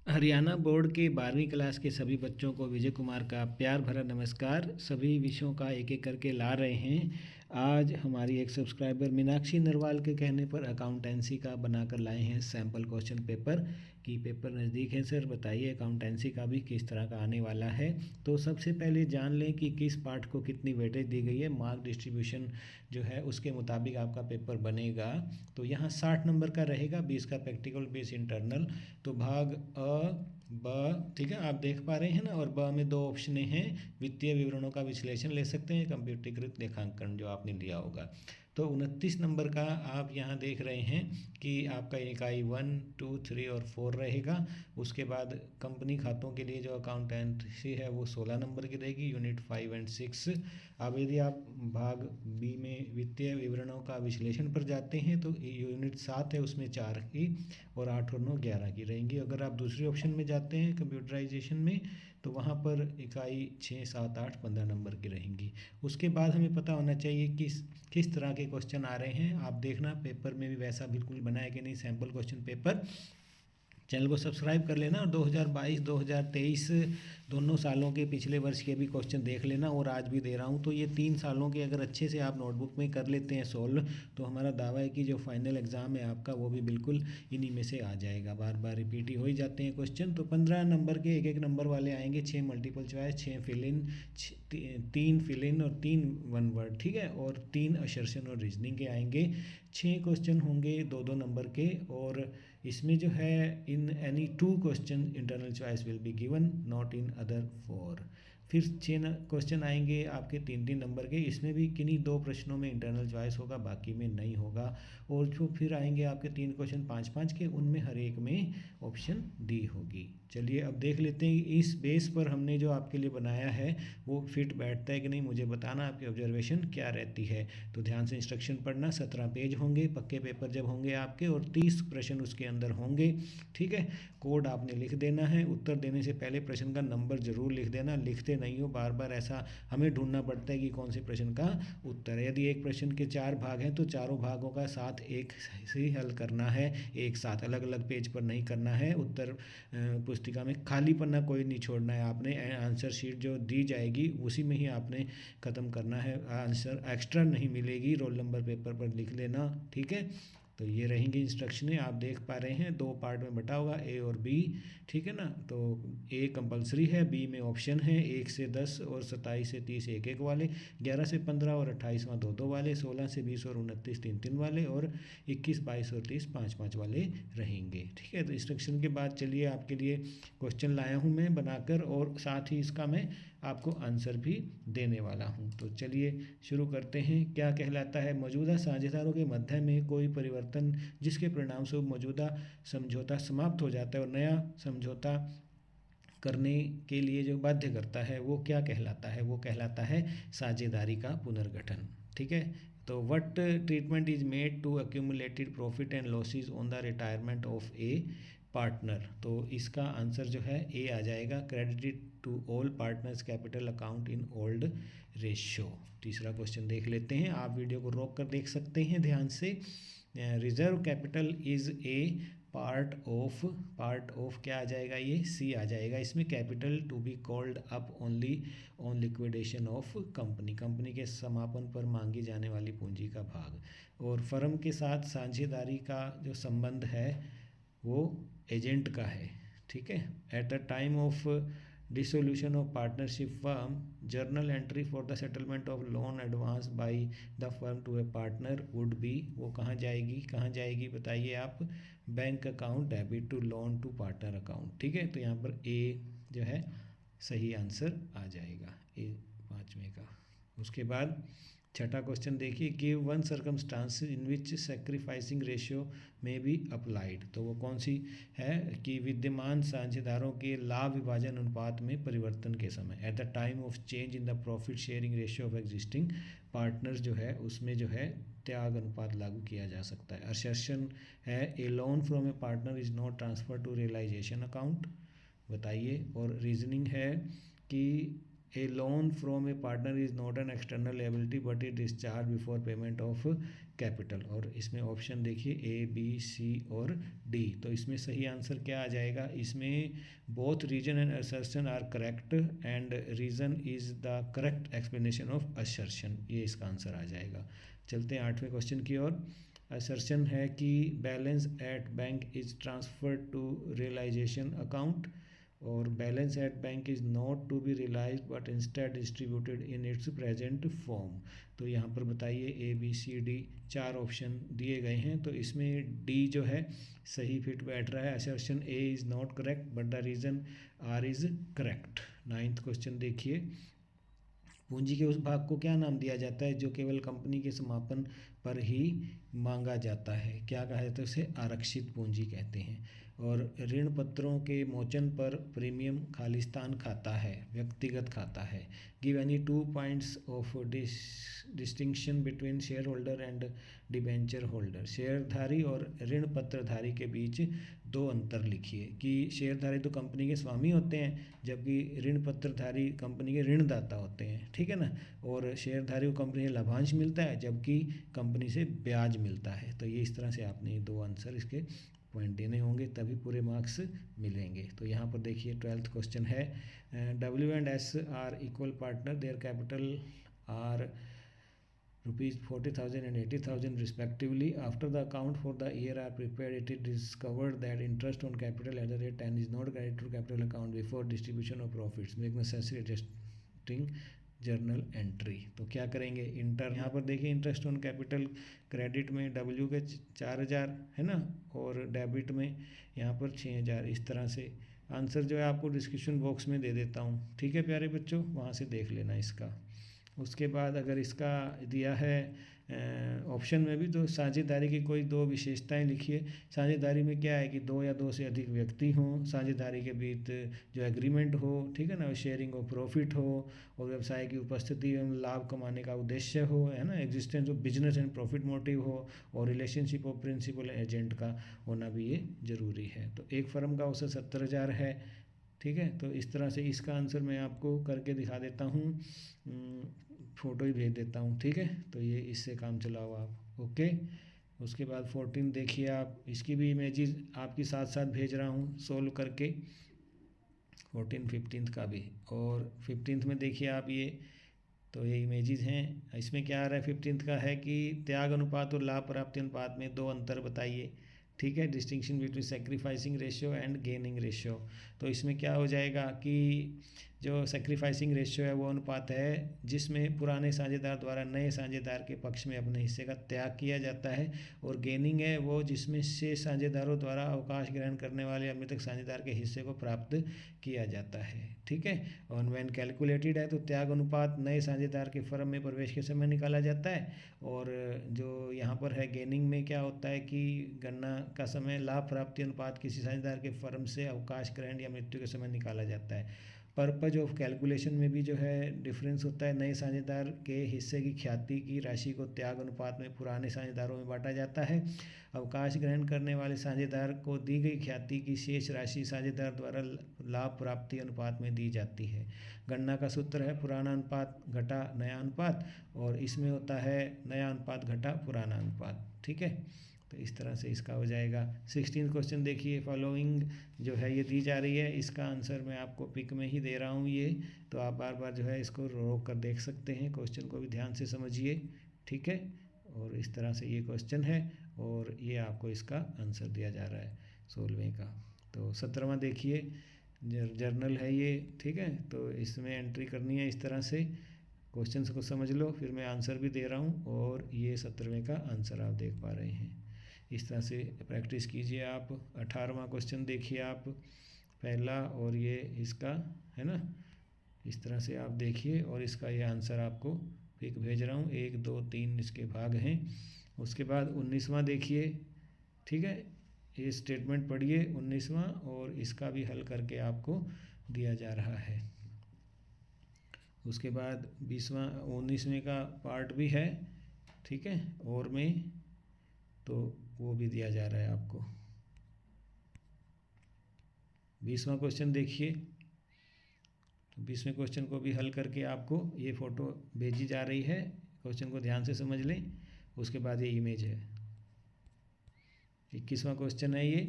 Haryana board के 12वीं class के सभी बच्चों को विजय कुमार का प्यार भरा नमस्कार। सभी विषयों का एक एक करके ला रहे हैं। आज हमारी एक सब्सक्राइबर मीनाक्षी नरवाल के कहने पर अकाउंटेंसी का बनाकर लाए हैं सैम्पल क्वेश्चन पेपर कि पेपर नज़दीक है सर, बताइए अकाउंटेंसी का भी किस तरह का आने वाला है। तो सबसे पहले जान लें कि किस पार्ट को कितनी वेटेज दी गई है। मार्क डिस्ट्रीब्यूशन जो है उसके मुताबिक आपका पेपर बनेगा। तो यहाँ 60 नंबर का रहेगा, 20 का प्रैक्टिकल, 20 इंटरनल। तो भाग अ ब, ठीक है, आप देख पा रहे हैं ना। और ब में 2 ऑप्शन हैं, वित्तीय विवरणों का विश्लेषण ले सकते हैं, कंप्यूटरीकृत लेखांकन जो आपने लिया होगा। तो 29 नंबर का आप यहाँ देख रहे हैं कि आपका इकाई 1, 2, 3 और 4 रहेगा। उसके बाद कंपनी खातों के लिए जो अकाउंटेंसी है वो 16 नंबर की रहेगी, यूनिट 5 एंड 6। अब यदि आप भाग बी में वित्तीय विवरणों का विश्लेषण पर जाते हैं तो यूनिट 7 है, उसमें 4 की और 8 और 9 11 की रहेंगी। अगर आप दूसरे ऑप्शन में जाते हैं कंप्यूटराइजेशन में तो वहाँ पर इकाई 6, 7, 8, 15 नंबर की रहेंगी। उसके बाद हमें पता होना चाहिए कि किस तरह के क्वेश्चन आ रहे हैं। आप देखना पेपर में भी वैसा बिल्कुल बना है कि नहीं सैम्पल क्वेश्चन पेपर। चैनल को सब्सक्राइब कर लेना और 2022 2023 दोनों सालों के पिछले वर्ष के भी क्वेश्चन देख लेना। और आज भी दे रहा हूँ तो ये 3 सालों के अगर अच्छे से आप नोटबुक में कर लेते हैं सोल्व तो हमारा दावा है कि जो फाइनल एग्ज़ाम है आपका वो भी बिल्कुल इन्हीं में से आ जाएगा। बार बार रिपीट ही हो ही जाते हैं क्वेश्चन। तो 15 नंबर के एक एक नंबर वाले आएंगे, 6 multiple choice, 6 fill in, 3 fill in और 3 वन वर्ड, ठीक है, और 3 असर्शन और रीजनिंग के आएंगे। 6 क्वेश्चन होंगे 2-2 नंबर के। और इसमें जो है in any 2 question internal choice will be given, not in other 4। फिर 6 क्वेश्चन आएंगे आपके 3-3 नंबर के। इसमें भी किन्हीं 2 प्रश्नों में इंटरनल चॉइस होगा, बाकी में नहीं होगा। और जो फिर आएंगे आपके 3 क्वेश्चन 5-5 के, उनमें हर एक में ऑप्शन डी होगी। चलिए अब देख लेते हैं इस बेस पर हमने जो आपके लिए बनाया है वो फिट बैठता है कि नहीं, मुझे बताना आपकी ऑब्जर्वेशन क्या रहती है। तो ध्यान से इंस्ट्रक्शन पढ़ना। 17 पेज होंगे पक्के पेपर जब होंगे आपके, और 30 प्रश्न उसके अंदर होंगे, ठीक है। कोड आपने लिख देना है। उत्तर देने से पहले प्रश्न का नंबर जरूर लिख देना, लिखते नहीं हो बार बार, ऐसा हमें ढूंढना पड़ता है कि कौन से प्रश्न का उत्तर है। यदि एक प्रश्न के 4 भाग हैं तो चारों भागों का साथ एक से हल करना है, एक साथ, अलग अलग पेज पर नहीं करना है। उत्तर पुस्तिका में खाली पन्ना कोई नहीं छोड़ना है आपने। आंसर शीट जो दी जाएगी उसी में ही आपने ख़त्म करना है, आंसर एक्स्ट्रा नहीं मिलेगी। रोल नंबर पेपर पर लिख लेना, ठीक है। तो ये रहेंगी इंस्ट्रक्शनें, आप देख पा रहे हैं 2 पार्ट में बटा होगा, ए और बी, ठीक है ना। तो ए कंपलसरी है, बी में ऑप्शन है 1 से 10 और 27 से 30 एक एक वाले, 11 से 15 और 28वां 2-2 वाले, 16 से 20 और 29 3-3 वाले, और 21, 22 और 30 5-5 वाले रहेंगे, ठीक है। तो इंस्ट्रक्शन के बाद चलिए आपके लिए क्वेश्चन लाया हूँ मैं बनाकर, और साथ ही इसका मैं आपको आंसर भी देने वाला हूँ। तो चलिए शुरू करते हैं। क्या कहलाता है मौजूदा साझेदारों के मध्य में कोई परिवर्तन जिसके परिणाम स्वरूप मौजूदा समझौता समाप्त हो जाता है और नया समझौता करने के लिए जो बाध्य करता है वो क्या कहलाता है? वो कहलाता है साझेदारी का पुनर्गठन, ठीक है। तो what treatment is made to accumulated profit and losses on the retirement of a partner. तो इसका आंसर जो है ए आ जाएगा, credit to all partners capital account in old ratio. तीसरा क्वेश्चन देख लेते हैं, आप वीडियो को रोक कर देख सकते हैं ध्यान से। Reserve capital is a part of क्या आ जाएगा, ये सी आ जाएगा। इसमें capital to be called up only on liquidation of company के समापन पर मांगी जाने वाली पूंजी का भाग। और फर्म के साथ साझेदारी का जो संबंध है वो एजेंट का है, ठीक है। At the time of dissolution of partnership firm, journal entry for the settlement of loan advance by the firm to a partner would be, वो कहाँ जाएगी बताइए आप, bank account debit to loan to partner account, ठीक है। तो यहाँ पर ए जो है सही आंसर आ जाएगा, ए 5वें का। उसके बाद छठा क्वेश्चन देखिए, गिव वन सर्कमस्टांस इन विच सैक्रिफाइसिंग रेशियो में बी अप्लाइड। तो वो कौन सी है कि विद्यमान साझेदारों के लाभ विभाजन अनुपात में परिवर्तन के समय, eight the time of change in the profit sharing ratio of existing partners जो है उसमें जो है त्याग अनुपात लागू किया जा सकता है। असर्शन है a loan from a partner is not transfer to realisation account, बताइए। और रीजनिंग है कि a loan from a partner is not an external liability but it discharge before payment of capital. और इसमें ऑप्शन देखिए A, B, C और D। तो इसमें सही आंसर क्या आ जाएगा, इसमें both reason and assertion are correct and reason is the correct explanation of assertion, ये इसका आंसर आ जाएगा। चलते हैं 8वें क्वेश्चन की ओर। असर्शन है कि balance at bank is transferred to realisation account, और balance at bank is not to be realise but instead distributed in its present form. तो यहाँ पर बताइए A, B, C, D 4 option दिए गए हैं, तो इसमें D जो है सही फिट बैठ रहा है। Assertion A is not correct but the reason R is correct. 9th question देखिए, पूंजी के उस भाग को क्या नाम दिया जाता है जो केवल कंपनी के समापन पर ही मांगा जाता है, क्या कहा जाता है उसे, आरक्षित पूंजी कहते हैं। और ऋण पत्रों के मोचन पर प्रीमियम खालिस्तान खाता है, व्यक्तिगत खाता है। Give any 2 points of distinction between share holder and debenture holder. शेयरधारी और ऋण पत्रधारी के बीच 2 अंतर लिखिए। कि शेयरधारी तो कंपनी के स्वामी होते हैं, जबकि ऋण पत्रधारी कंपनी के ऋणदाता होते हैं, ठीक है ना। और शेयरधारी को कंपनी से लाभांश मिलता है, जबकि कंपनी से ब्याज मिलता है। तो ये इस तरह से आपने ये 2 आंसर इसके पॉइंट देने होंगे, तभी पूरे मार्क्स मिलेंगे। तो यहाँ पर देखिए 12th क्वेश्चन है, W&S are equal partner, their capital are ₹40,000 and ₹80,000 respectively. After the account for the year are prepared, it is discovered that interest on capital at the rate 10 is not credited to capital account before distribution of profits. Make necessary adjusting journal entry. तो क्या करेंगे, यहाँ पर देखिए interest on capital credit में W के 4,000 है ना, और डेबिट में यहाँ पर 6,000। इस तरह से आंसर जो है आपको डिस्क्रिप्शन बॉक्स में दे देता हूँ, ठीक है प्यारे बच्चों, वहाँ से देख लेना इसका। उसके बाद अगर इसका दिया है ऑप्शन में भी, तो साझेदारी की कोई 2 विशेषताएं लिखिए। साझेदारी में क्या है कि 2 या 2 से अधिक व्यक्ति हों, साझेदारी के बीच जो एग्रीमेंट हो, ठीक है ना, शेयरिंग ऑफ प्रॉफिट हो, और व्यवसाय की उपस्थिति एवं लाभ कमाने का उद्देश्य हो, है ना, existence of business and profit motive हो, और रिलेशनशिप ऑफ प्रिंसिपल एजेंट का होना भी ये जरूरी है। तो एक फर्म का औसत 70,000 है, ठीक है। तो इस तरह से इसका आंसर मैं आपको करके दिखा देता हूँ, फ़ोटो ही भेज देता हूँ, ठीक है। तो ये इससे काम चलाओ आप, ओके। उसके बाद 14 देखिए आप, इसकी भी इमेजेस आपके साथ साथ भेज रहा हूँ सोल्व करके, 14, 15 का भी। और 15 में देखिए आप ये, तो ये इमेजेस हैं। इसमें क्या आ रहा है, 15 का है कि त्याग अनुपात और लाभ प्राप्ति अनुपात में 2 अंतर बताइए, ठीक है। Distinction between sacrificing ratio and gaining ratio. तो इसमें क्या हो जाएगा कि जो सेक्रीफाइसिंग रेशियो है वो अनुपात है जिसमें पुराने साझेदार द्वारा नए साझेदार के पक्ष में अपने हिस्से का त्याग किया जाता है, और गेनिंग है वो जिसमें शेष साझेदारों द्वारा अवकाश ग्रहण करने वाले अमृतक साझेदार के हिस्से को प्राप्त किया जाता है, ठीक है। और व्हेन कैलकुलेटेड है तो त्याग अनुपात नए साझेदार के फर्म में प्रवेश के समय निकाला जाता है, और जो यहाँ पर है गेनिंग में क्या होता है कि गणना का समय लाभ प्राप्ति अनुपात किसी साझेदार के फर्म से अवकाश ग्रहण या मृत्यु के समय निकाला जाता है। पर्पज ऑफ कैलकुलेशन में भी जो है डिफरेंस होता है। नए साझेदार के हिस्से की ख्याति की राशि को त्याग अनुपात में पुराने साझेदारों में बांटा जाता है। अवकाश ग्रहण करने वाले साझेदार को दी गई ख्याति की शेष राशि साझेदार द्वारा लाभ प्राप्ति अनुपात में दी जाती है। गणना का सूत्र है पुराना अनुपात घटा नया अनुपात, और इसमें होता है नया अनुपात घटा पुराना अनुपात, ठीक है। तो इस तरह से इसका हो जाएगा। 16 क्वेश्चन देखिए, फॉलोइंग जो है ये दी जा रही है, इसका आंसर मैं आपको पिक में ही दे रहा हूँ ये, तो आप बार बार जो है इसको रोक कर देख सकते हैं, क्वेश्चन को भी ध्यान से समझिए, ठीक है। और इस तरह से ये क्वेश्चन है, और ये आपको इसका आंसर दिया जा रहा है 16वें का। तो 17वां देखिए, जर्नल है ये, ठीक है। तो इसमें एंट्री करनी है इस तरह से, क्वेश्चन को समझ लो, फिर मैं आंसर भी दे रहा हूँ, और ये 17वें का आंसर आप देख पा रहे हैं। इस तरह से प्रैक्टिस कीजिए आप। 18वां क्वेश्चन देखिए आप, पहला, और ये इसका है ना, इस तरह से आप देखिए, और इसका ये आंसर आपको पिक भेज रहा हूँ, 1, 2, 3 इसके भाग हैं। उसके बाद 19वां देखिए, ठीक है, ये स्टेटमेंट पढ़िए 19वां, और इसका भी हल करके आपको दिया जा रहा है। उसके बाद 20वां 19वें का पार्ट भी है, ठीक है, और में तो वो भी दिया जा रहा है आपको। 20वां क्वेश्चन देखिए, तो 20वें क्वेश्चन को भी हल करके आपको ये फ़ोटो भेजी जा रही है, क्वेश्चन को ध्यान से समझ लें। उसके बाद ये इमेज है। 21वां क्वेश्चन है ये,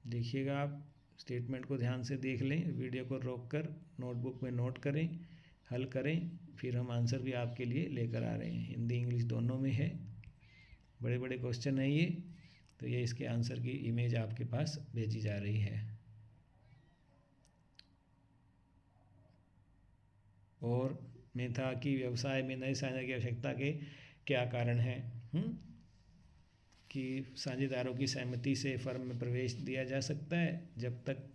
देखिएगा आप स्टेटमेंट को ध्यान से देख लें, वीडियो को रोक कर नोटबुक में नोट करें, हल करें, फिर हम आंसर भी आपके लिए लेकर आ रहे हैं। हिंदी इंग्लिश दोनों में है, बड़े बड़े क्वेश्चन है ये। तो ये इसके आंसर की इमेज आपके पास भेजी जा रही है। और में था कि व्यवसाय में नए साझेदार की आवश्यकता के क्या कारण हैं, कि साझेदारों की सहमति से फर्म में प्रवेश दिया जा सकता है जब तक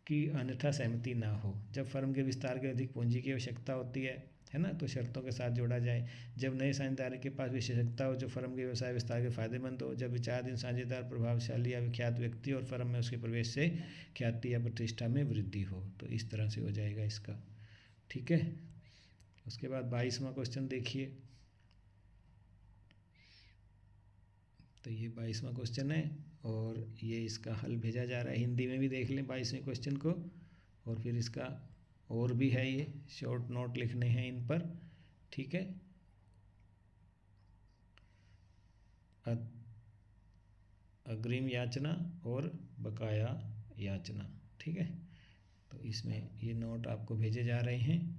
कि अन्यथा सहमति ना हो। जब फर्म के विस्तार के अधिक पूंजी की आवश्यकता होती है ना, तो शर्तों के साथ जोड़ा जाए। जब नए साझेदार के पास विशेषज्ञता हो जो फर्म के व्यवसाय विस्तार के फायदेमंद हो। जब विचाराधीन साझेदार प्रभावशाली या विख्यात व्यक्ति और फर्म में उसके प्रवेश से ख्याति या प्रतिष्ठा में वृद्धि हो। तो इस तरह से हो जाएगा इसका, ठीक है। उसके बाद 22वां क्वेश्चन देखिए। तो ये 22वां क्वेश्चन है और ये इसका हल भेजा जा रहा है। हिंदी में भी देख लें 22वें क्वेश्चन को, और फिर इसका और भी है, ये शॉर्ट नोट लिखने हैं इन पर, ठीक है। अग्रिम याचना और बकाया याचना, ठीक है। तो इसमें ये नोट आपको भेजे जा रहे हैं।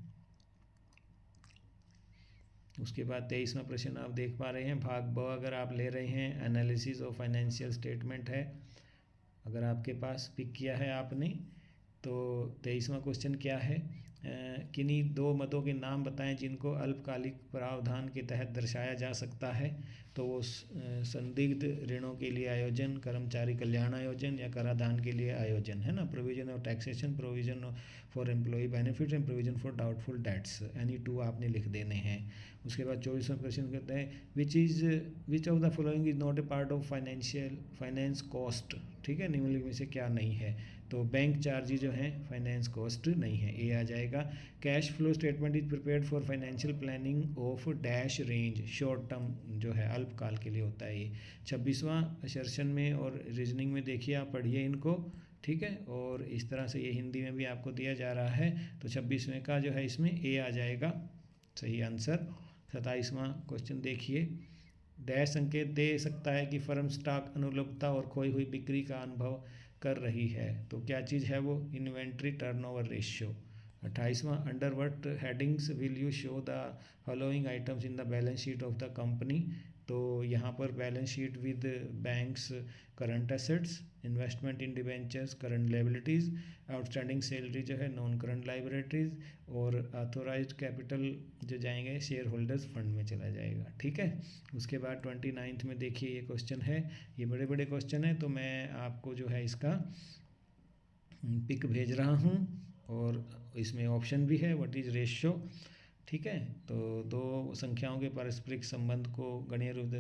उसके बाद 23वां प्रश्न आप देख पा रहे हैं, भाग ब अगर आप ले रहे हैं, एनालिसिस ऑफ फाइनेंशियल स्टेटमेंट है, अगर आपके पास पिक किया है आपने। तो 23वां क्वेश्चन क्या है, किन्हीं दो मदों के नाम बताएं जिनको अल्पकालिक प्रावधान के तहत दर्शाया जा सकता है। तो वो संदिग्ध ऋणों के लिए आयोजन, कर्मचारी कल्याण आयोजन या कराधान के लिए आयोजन, है ना। Provision of taxation, provision for employ benefit and provision for doubtful debts, any two आपने लिख देने हैं। उसके बाद 24वां क्वेश्चन कहते हैं, which of the following is not a part of finance cost, ठीक है। निम्नलिखित में से क्या नहीं है। तो बैंक चार्ज जो हैं फाइनेंस कॉस्ट नहीं है, ए आ जाएगा। Cash flow statement is prepared for financial planning of dash range, short term जो है अल्पकाल के लिए होता है ये। 26वां असर्शन में और रीजनिंग में देखिए, आप पढ़िए इनको, ठीक है। और इस तरह से ये हिंदी में भी आपको दिया जा रहा है। तो 26वें का जो है इसमें ए आ जाएगा सही आंसर। 27वां क्वेश्चन देखिए, डैश संकेत दे सकता है कि फर्म स्टॉक अनुपलब्धता और खोई हुई बिक्री का अनुभव कर रही है। तो क्या चीज़ है वो, इन्वेंट्री टर्नओवर रेशियो। 28वां, under what headings will you show the following items in the balance sheet of the company. तो यहाँ पर balance sheet with banks current assets, investment in debentures current liabilities, outstanding salary जो है non current liabilities, और authorised capital जो जाएंगे share holders fund में चला जाएगा, ठीक है। उसके बाद 29th में देखिए ये क्वेश्चन है, ये बड़े बड़े क्वेश्चन है, तो मैं आपको जो है इसका पिक भेज रहा हूँ और इसमें ऑप्शन भी है, व्हाट इज रेशियो, ठीक है। तो दो संख्याओं के पारस्परिक संबंध को गणीय रूप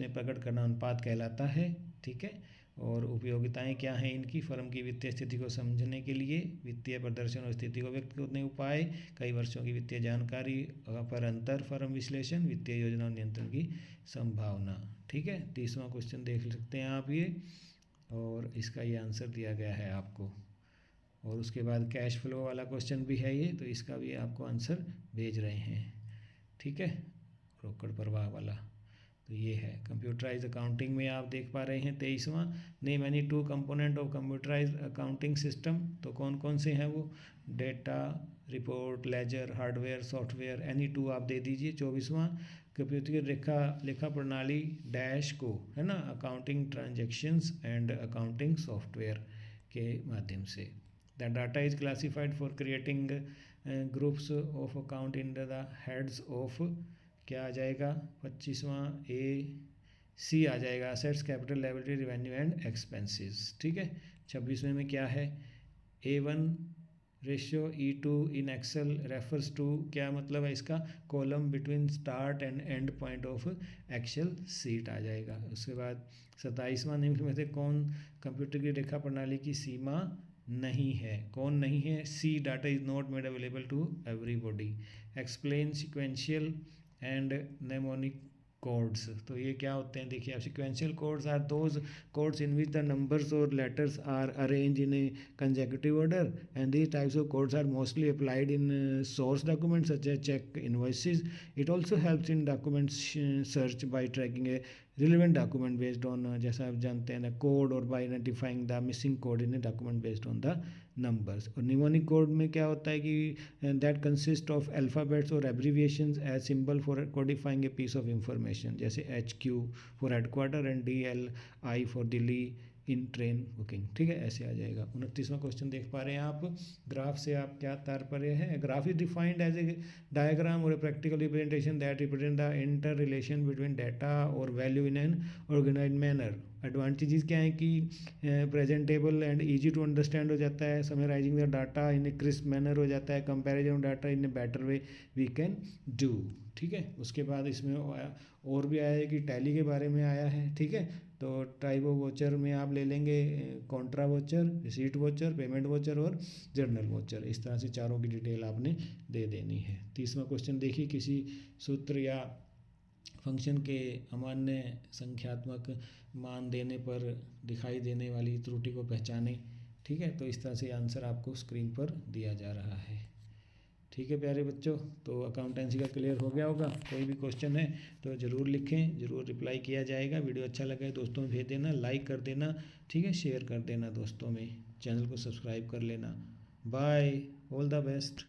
में प्रकट करना अनुपात कहलाता है, ठीक है। और उपयोगिताएं क्या हैं इनकी, फर्म की वित्तीय स्थिति को समझने के लिए, वित्तीय प्रदर्शन और स्थिति को व्यक्त करने उपाय, कई वर्षों की वित्तीय जानकारी पर अंतर, फर्म विश्लेषण, वित्तीय योजना और नियंत्रण की संभावना, ठीक है। 30वां क्वेश्चन देख सकते हैं आप ये, और इसका ये आंसर दिया गया है आपको। और उसके बाद कैश फ्लो वाला क्वेश्चन भी है ये, तो इसका भी आपको आंसर भेज रहे हैं, ठीक है, रोकड़ प्रवाह वाला। तो ये है कंप्यूटराइज अकाउंटिंग में आप देख पा रहे हैं 23वां, name any two component of computerise accounting system. तो कौन कौन से हैं वो, data, report, ledger, hardware, software, any two आप दे दीजिए। 24वां, कंप्यूटर लेखा प्रणाली डैश को, है ना, accounting transactions and accounting software के माध्यम से। The data is classified for creating groups of account in the heads of, क्या आ जाएगा 25वां, ए सी आ जाएगा, assets, capital, liability, revenue and expenses, ठीक है। 26वें में क्या है, A1 ratio E2 in Excel refers to, क्या मतलब है इसका, column between start and end point of Excel sheet आ जाएगा। उसके बाद 27वां, निम्न में से कौन कंप्यूटर की रेखा प्रणाली की सीमा नहीं है, कौन नहीं है, C, data is not made available to everybody. Explain sequential and mnemonic codes. तो ये क्या होते हैं देखिए आप, sequential codes are those codes in which the numbers और letters are arrange in a consecutive order and these types of codes are mostly applied in source documents such as check invoices. It also helps in document search by tracking a relevant document based on जैसा आप जानते हैं ना code, और by identifying the missing code in a document based on the numbers. और mnemonic code में क्या होता है कि that consist of alphabets or abbreviations as symbol for codifying a piece of information, जैसे HQ for headquarter and DLI for Delhi in train booking. ठीक है, ऐसे आ जाएगा। 29वां क्वेश्चन देख पा रहे हैं आप, ग्राफ से आप क्या तात्पर्य है। Graph is defined as a diagram और a practical representation that represent the inter relation between data और value in an organise manner. Advantages क्या है कि presentable and easy to understand हो जाता है, summarising the data in a crisp manner हो जाता है, comparison of data in a better way we can do. ठीक है, उसके बाद इसमें और भी आया है कि टैली के बारे में आया है। ठीक है, तो टाइप ऑफ वोचर में आप ले लेंगे Contra voucher, receipt voucher, payment voucher और जर्नल वोचर। इस तरह से चारों की डिटेल आपने दे देनी है। 30वां क्वेश्चन देखिए, किसी सूत्र या फंक्शन के अमान्य संख्यात्मक मान देने पर दिखाई देने वाली त्रुटि को पहचाने। ठीक है, तो इस तरह से आंसर आपको स्क्रीन पर दिया जा रहा है। ठीक है प्यारे बच्चों, तो अकाउंटेंसी का क्लियर हो गया होगा। कोई भी क्वेश्चन है तो ज़रूर लिखें, ज़रूर रिप्लाई किया जाएगा। वीडियो अच्छा लगा है दोस्तों में भेज देना, लाइक कर देना। ठीक है, शेयर कर देना दोस्तों में, चैनल को सब्सक्राइब कर लेना। Bye, all the best.